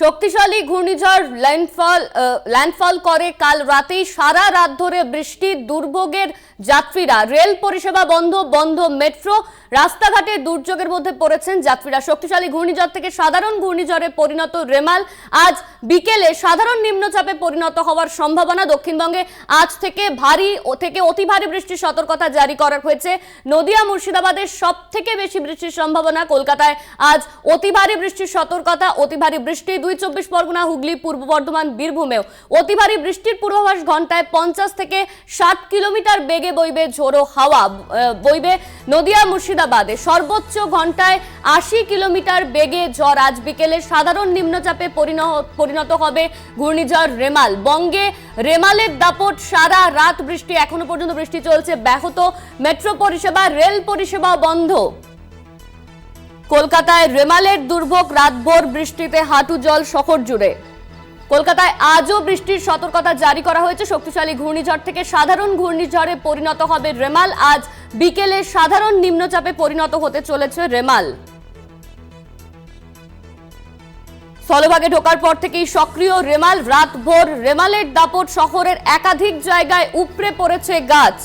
শক্তিশালী ঘূর্ণিঝড় ল্যান্ডফল করে কাল রাতেই সারা রাত ধরে বৃষ্টির দুর্ভোগের যাত্রীরা। রেল পরিষেবা বন্ধ মেট্রো, রাস্তাঘাটে দুর্যোগের মধ্যে পড়েছেন যাত্রীরা। শক্তিশালী ঘূর্ণিঝড় থেকে সাধারণ ঘূর্ণিঝড়ে পরিণত রেমাল আজ বিকেলে সাধারণ নিম্নচাপে পরিণত হওয়ার সম্ভাবনা। দক্ষিণবঙ্গে আজ থেকে ভারী থেকে অতি ভারী বৃষ্টির সতর্কতা জারি করা হয়েছে। নদিয়া মুর্শিদাবাদের সব থেকে বেশি বৃষ্টির সম্ভাবনা। কলকাতায় আজ অতি ভারী বৃষ্টির সতর্কতা। অতি ভারী বৃষ্টি ২৪ পরগনা, হুগলি, পূর্ব বর্ধমান, বীরভূমেও অতি ভারী বৃষ্টির পূর্বাভাস। ঘন্টায় 50 থেকে 60 কিলোমিটার বেগে বইবে ঝোড়ো হাওয়া। বইবে নদিয়া মুর্শিদাবাদে সর্বোচ্চ ঘন্টায় 80 কিলোমিটার বেগে ঝড়। আজ বিকেলে সাধারণ নিম্নচাপে পরিণত হবে ঘূর্ণিঝড় রেমাল। বঙ্গে রেমালের দাপট, সারা রাত বৃষ্টি, এখনো পর্যন্ত বৃষ্টি চলছে। ব্যাহত মেট্রো পরিষেবা, রেল পরিষেবা বন্ধ। কলকাতায় রেমালের দুর্ভোগ, রাতভর বৃষ্টিতে হাঁটু জল শহর জুড়ে। কলকাতায় আজও বৃষ্টির সতর্কতা জারি করা হয়েছে। শক্তিশালী ঘূর্ণিঝড় থেকে সাধারণ ঘূর্ণিঝড়ে পরিণত হবে রেমাল। আজ বিকেলে সাধারণ নিম্নচাপে পরিণত হতে চলেছে রেমাল। স্থলভাগে ঢোকার পর থেকেই সক্রিয় রেমাল। রাতভর রেমালের দাপট, শহরের একাধিক জায়গায় উপড়ে পড়েছে গাছ।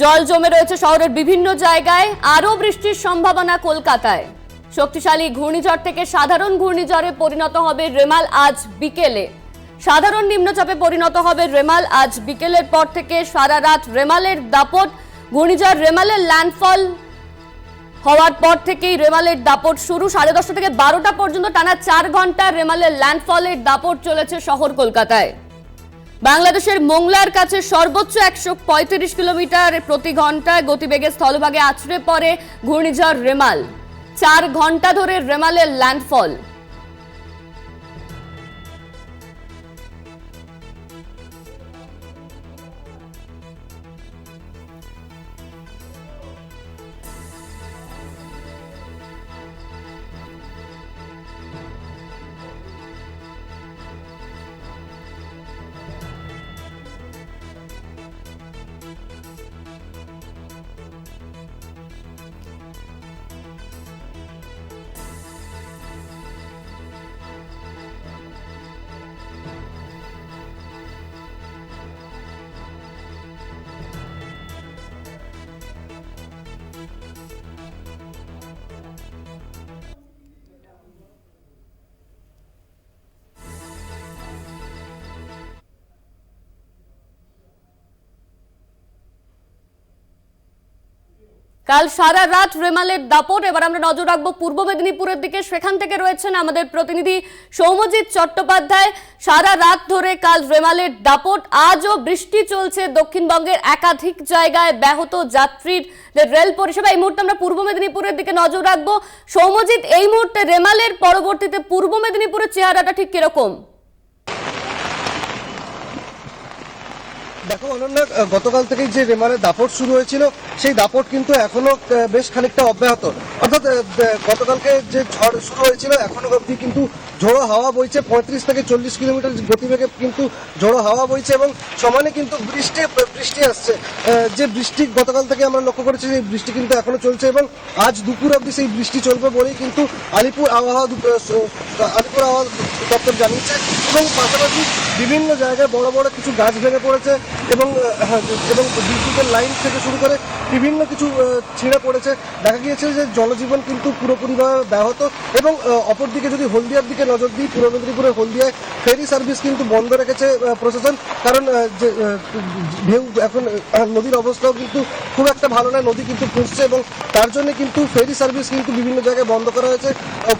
জল জমে রয়েছে শহরের বিভিন্ন জায়গায়। আরও বৃষ্টির সম্ভাবনা কলকাতায়। শক্তিশালী ঘূর্ণিঝড় থেকে সাধারণ ঘূর্ণিঝড়ে পরিণত হবে রেমাল আজ বিকেলে। সাধারণ নিম্নচাপে পরিণত হবে রেমাল আজ বিকেলের পর থেকে সারা রাত রেমালের দাপট। ঘূর্ণিঝড় রেমালের ল্যান্ডফল হওয়ার পর থেকেই রেমালের দাপট শুরু। 10:30 থেকে 12টা পর্যন্ত টানা 4 ঘন্টা রেমালের ল্যান্ডফলের দাপট চলেছে শহর কলকাতায়। বাংলাদেশের মোংলার কাছে সর্বোচ্চ 135 কিলোমিটার প্রতি ঘন্টায় গতিবেগে স্থলভাগে আছড়ে পড়ে ঘূর্ণিঝড় রেমাল। 4 ঘন্টা ধরে রেমালের ল্যান্ডফল। কাল সারা রাত রেমালের দাপট। এবার আমরা নজর রাখবো পূর্ব মেদিনীপুরের দিকে। সেখান থেকে রয়েছেন আমাদের প্রতিনিধি সৌম্যজিৎ চট্টোপাধ্যায়। সারা রাত ধরে কাল রেমালের দাপট। আজও বৃষ্টি চলছে দক্ষিণবঙ্গের একাধিক জায়গায়। ব্যাহত যাত্রীর রেল পরিষেবা। এই মুহূর্তে আমরা পূর্ব মেদিনীপুরের দিকে নজর রাখবো। সৌম্যজিৎ, এই মুহূর্তে রেমালের পরবর্তীতে পূর্ব মেদিনীপুরের চেহারাটা ঠিক কিরকম? দেখো অনন্যা, গতকাল থেকেই যে রেমালের দাপট শুরু হয়েছিল সেই দাপট কিন্তু এখনো বেশ খানিকটা অব্যাহত। অর্থাৎ গতকালকে যে ঝড় শুরু হয়েছিল এখনো অবধি কিন্তু ঝোড়ো হাওয়া বইছে। 35 থেকে 40 কিলোমিটার গতিবেগে কিন্তু ঝোড়ো হাওয়া বইছে এবং সমানে কিন্তু বৃষ্টি আসছে। যে বৃষ্টি গতকাল থেকে আমরা লক্ষ্য করেছি সেই বৃষ্টি কিন্তু এখনো চলছে এবং আজ দুপুর অবধি সেই বৃষ্টি চলবে বলেই কিন্তু আলিপুর আবহাওয়া দপ্তর জানিয়েছে। এবং পাশাপাশি বিভিন্ন জায়গায় বড় বড় কিছু গাছ ভেঙে পড়েছে এবং বিদ্যুতের লাইন থেকে শুরু করে বিভিন্ন কিছু ছিঁড়ে পড়েছে। দেখা গিয়েছে যে জনজীবন কিন্তু পুরোপুরিভাবে ব্যাহত। এবং অপরদিকে যদি হলদিয়ার দিকে নজর দিই, পূর্ব মেদিনীপুরের হলদিয়ায় ফেরি সার্ভিস কিন্তু বন্ধ রেখেছে প্রশাসন। কারণ যে ঢেউ এখন নদীর অবস্থাও কিন্তু খুব একটা ভালো নয়, নদী কিন্তু ফুঁসছে এবং তার জন্য কিন্তু ফেরি সার্ভিস কিন্তু বিভিন্ন জায়গায় বন্ধ করা হয়েছে।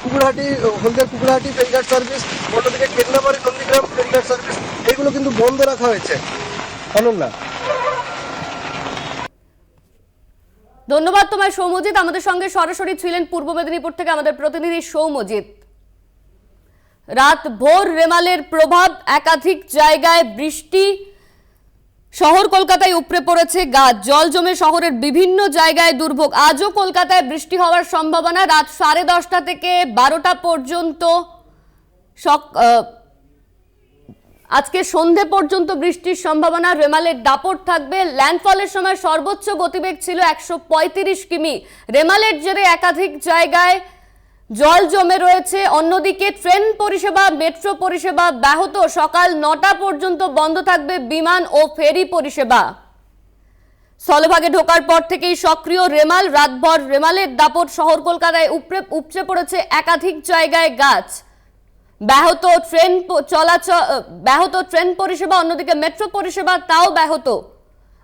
কুকুরহাটি, হলদিয়ার কুকুরহাটি ফেরিঘাট সার্ভিস, অন্যদিকে কেন্দ্রাবাড়ি নন্দীগ্রাম ফেরিঘাট সার্ভিস, এগুলো কিন্তু বন্ধ রাখা হয়েছে। অনন্যা, ধন্যবাদ তোমায় সৌম্যজিৎ। আমাদের সঙ্গে সরাসরি ছিলেন পূর্ব মেদিনীপুর থেকে আমাদের প্রতিনিধি সৌম্যজিৎ। রাত ভোর রেমালের প্রভাব, একাধিক জায়গায় বৃষ্টি। শহর কলকাতায় উপড়ে পড়েছে গাছ। জল জমে শহরের বিভিন্ন জায়গায় দুর্ভোগ। আজও কলকাতায় বৃষ্টি হওয়ার সম্ভাবনা। রাত 10:30 থেকে 12টা পর্যন্ত, আজকে সন্ধে পর্যন্ত বৃষ্টির সম্ভাবনা। রেমালের দাপট থাকবে। ল্যান্ডফলের সময় সর্বোচ্চ গতিবেগ ছিল 135 কিমি। রেমালের জেরে একাধিক জায়গায় জল জমে রয়েছে, অন্যদিকে ট্রেন পরিষেবা মেট্রো পরিষেবা ব্যাহত, সকাল 9টা পর্যন্ত বন্ধ থাকবে বিমান ও ফেরি পরিষেবা। স্থলভাগে ঢোকার পর থেকেই সক্রিয় রেমাল, রাতভর রেমালের দাপট, শহর কলকাতায় উপচে পড়েছে একাধিক জায়গায় গাছ। ব্যাহত ট্রেন পরিষেবা, অন্যদিকে মেট্রো পরিষেবা তাও ব্যাহত।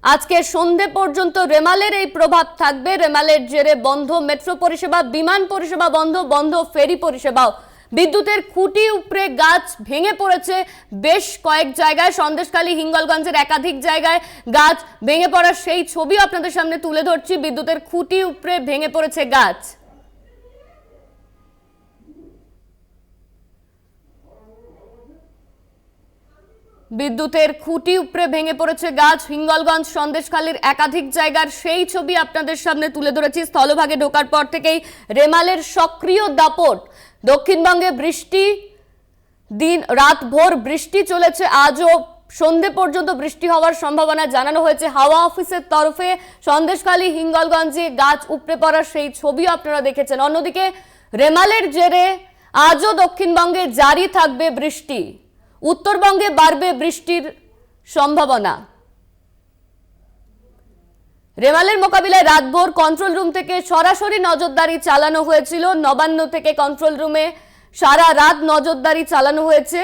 আজকে সন্ধে পর্যন্ত রেমালের এই প্রভাব থাকবে। রেমালের জেরে বন্ধ মেট্রো পরিষেবা, বিমান পরিষেবা বন্ধ ফেরি পরিষেবাও। বিদ্যুতের খুঁটি উপড়ে গাছ ভেঙে পড়েছে বেশ কয়েক জায়গায়, সন্দেশখালী হিঙ্গলগঞ্জের একাধিক জায়গায় গাছ ভেঙে পড়ার সেই ছবি আপনাদের সামনে তুলে ধরছি। বিদ্যুতের খুঁটি উপড়ে ভেঙে পড়েছে গাছ। বিদ্যুতের খুঁটি উপড়ে ভেঙে পড়েছে গাছ, হিঙ্গলগঞ্জ সন্দেশখালীর একাধিক জায়গার সেই ছবি আপনাদের সামনে তুলে ধরেছি। স্থলভাগে ঢোকার পর থেকেই রেমালের সক্রিয় দাপট। দক্ষিণবঙ্গে বৃষ্টি, রাতভর বৃষ্টি চলেছে, আজও সন্ধে পর্যন্ত বৃষ্টি হওয়ার সম্ভাবনা জানানো হয়েছে হাওয়া অফিসের তরফে। সন্দেশখালী হিঙ্গলগঞ্জে গাছ উপড়ে পড়ার সেই ছবিও আপনারা দেখেছেন। অন্যদিকে রেমালের জেরে আজও দক্ষিণবঙ্গে জারি থাকবে বৃষ্টি, উত্তরবঙ্গে বাড়বে বৃষ্টির সম্ভাবনা। রেমালের মোকাবিলায় রাতভর কন্ট্রোল রুম থেকে সরাসরি নজরদারি চালানো হয়েছিল। নবান্ন থেকে কন্ট্রোল রুমে সারা রাত নজরদারি চালানো হয়েছে।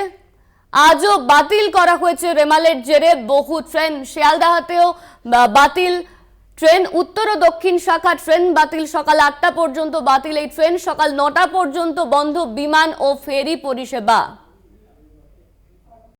আজও বাতিল করা হয়েছে রেমালের জেরে বহু ট্রেন। শিয়ালদাহাতেও বাতিল ট্রেন, উত্তর ও দক্ষিণ শাখা ট্রেন বাতিল, সকাল 8টা পর্যন্ত বাতিল এই ট্রেন, সকাল 9টা পর্যন্ত বন্ধ বিমান ও ফেরি পরিষেবা।